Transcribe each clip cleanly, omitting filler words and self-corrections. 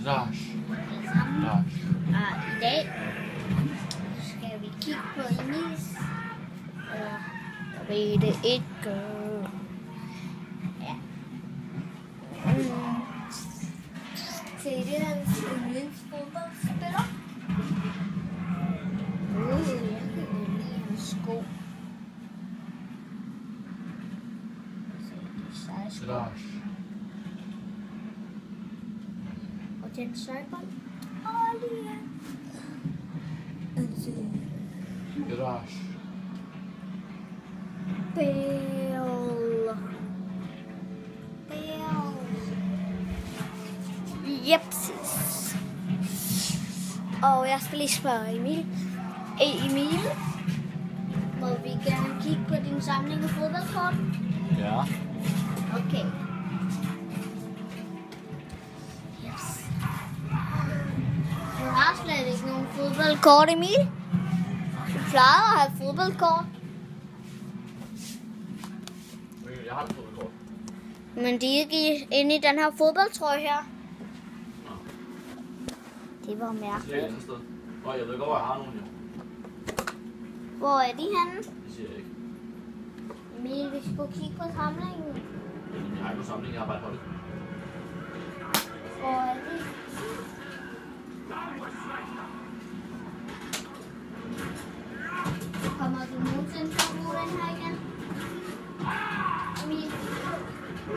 Lars. Og i dag skal vi kigge på Emils. Jeg ved det ikke. Ja. Se, det er hans yndlingsfodboldspiller. Jeg kan jo lide hans sko. Lars. Og den sejbold. Lige Lars. Bill. Jepsis. Og jeg skal lige spørge Emil. Emil, må vi gerne kigge på din samling af fodboldkort? Ja. Okay. Yes. Du har slet ikke nogen fodboldkort, Emil. Du plejer at have fodboldkort. Jeg har et fodboldkort. Men de er ikke inde i den her fodboldtrøje her. Det var mærkeligt. Det er et sted. Jeg ved godt, hvor jeg har nogen, jo. Hvor er de henne? Det siger jeg ikke. Emil, vi skal kigge på samlingen. Jeg har ikke nogen samling, jeg har bare et hold. Hvor er de? Kommer du nogensinde til at bruge den her igen? Emil? Det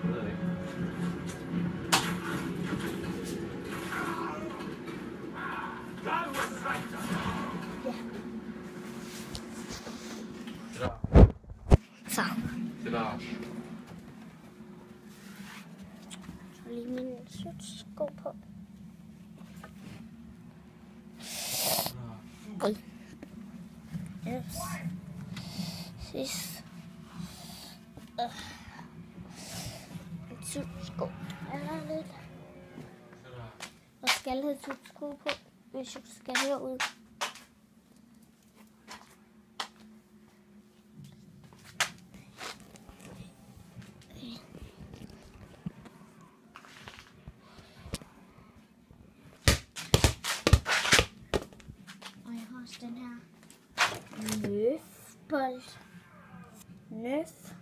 ved jeg ikke. Ja. Så. Lars. Så lige min sko på. Oj. Yes. Sidst. En sko. Eller lidt. Jeg skal have sko på, hvis jeg skal herud. Den her nøfbold. Nøf.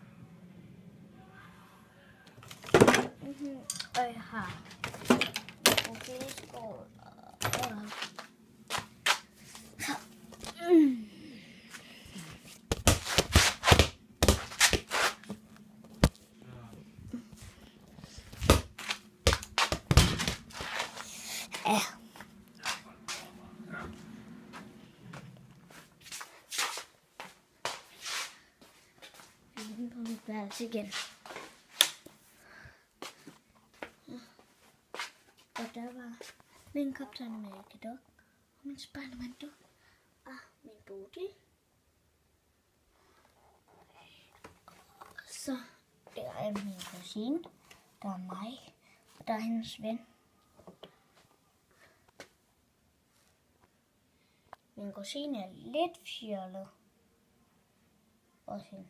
Og jeg har okay, skål. Ja. På mit værelse igen. Og der var min Captain America dog, og min Spider-Man dog, og min Bodil. Så der er min kusine, der er mig, og der er hendes ven. Min kusine er lidt fjollet. Også hende.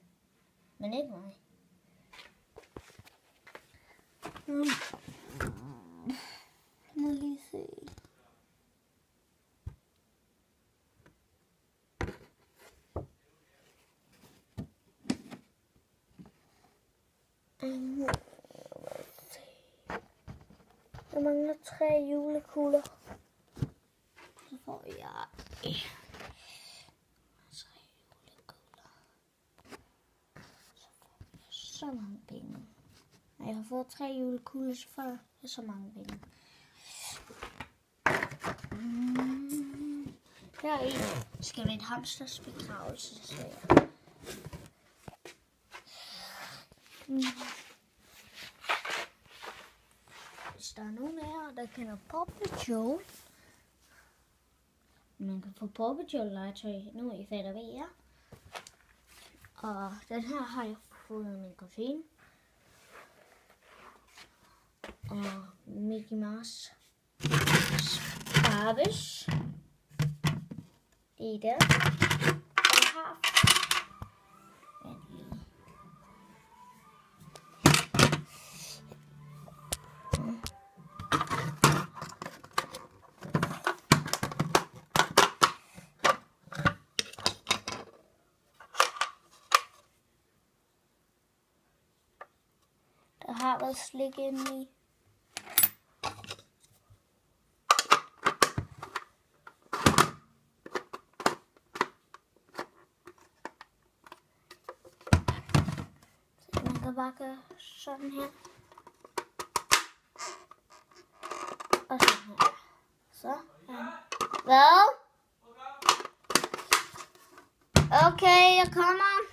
Men ikke mig. Må lige se. Jeg mangler 3 julekugler. Så får jeg 3 julekugler. Så mange penge. Jeg har fået 3 julekugler, så får jeg så mange penge. Her er en. Skal vi et hamsters begravelse, desværre. Hvis der er nogen af jer, der kender Paw Patrol, man kan få Paw Patrol legetøj nu i Fætter VR. Og den her har jeg fået af min kusine. Og Mickey Mouse. Barbies. Det er der. Og jeg har der slik inde i. Så man kan bare gøre sådan her. Og sådan her. Så. Hvad? Okay, jeg kommer.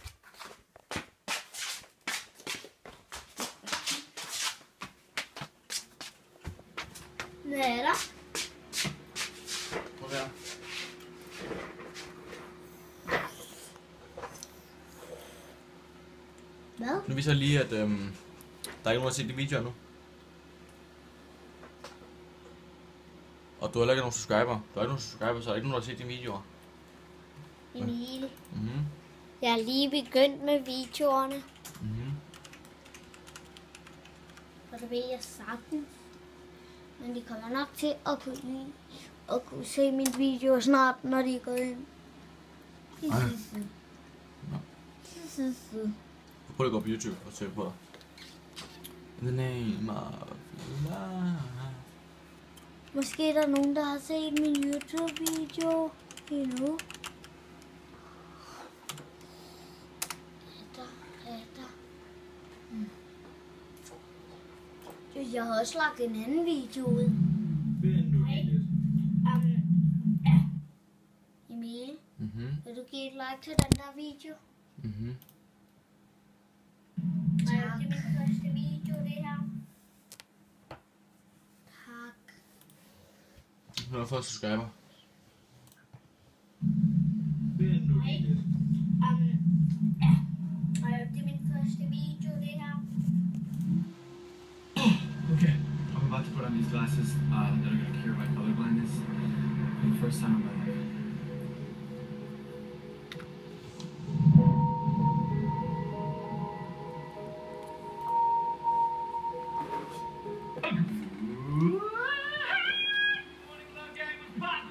Hvad er der? Kom her. Hvad? Nu viser jeg lige, at der er ikke nogen, der har set de videoer nu. Og du har heller ikke nogen subscriber. Du har ikke nogen subscriber, så er der ikke nogen, der har set de videoer. Emil. Mhm. Jeg er lige begyndt med videoerne. Mhm. Og det ved jeg sagtens. Men de kommer nok til at kunne se mine videoer snart, når de er gået ind. Prøv at gå på YouTube og søge på dig. In the name of love. Måske er der nogen, der har set min YouTube-video endnu. Jeg har også lagt en anden video ud. Emil, vil du give et like til den der video? Mhm. Tak. Det er min første video, det her. Tak. Nu har jeg fået subscriber. Det er min første video, det her. Okay, I'm about to put on these glasses that are going to cure my color blindness for the first time in my life.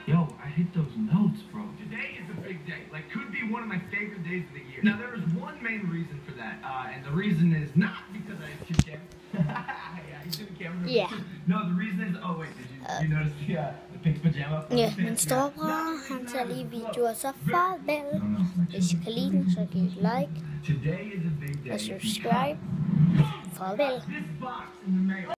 Yo, I hit those notes, bro. Today is a big day. Like, could be one of my favorite days of the year. Now, there is one main reason for that, and the reason is not because I have two cameras. Yeah, you see the camera? Yeah. No, the reason is, oh wait, did you notice the pink pajama? Ja, min storebror, han tager lige videoer, så farvel. Hvis I kan lide den, så giv et like Today is a big day. og subscribe. Farvel. This box in the mail.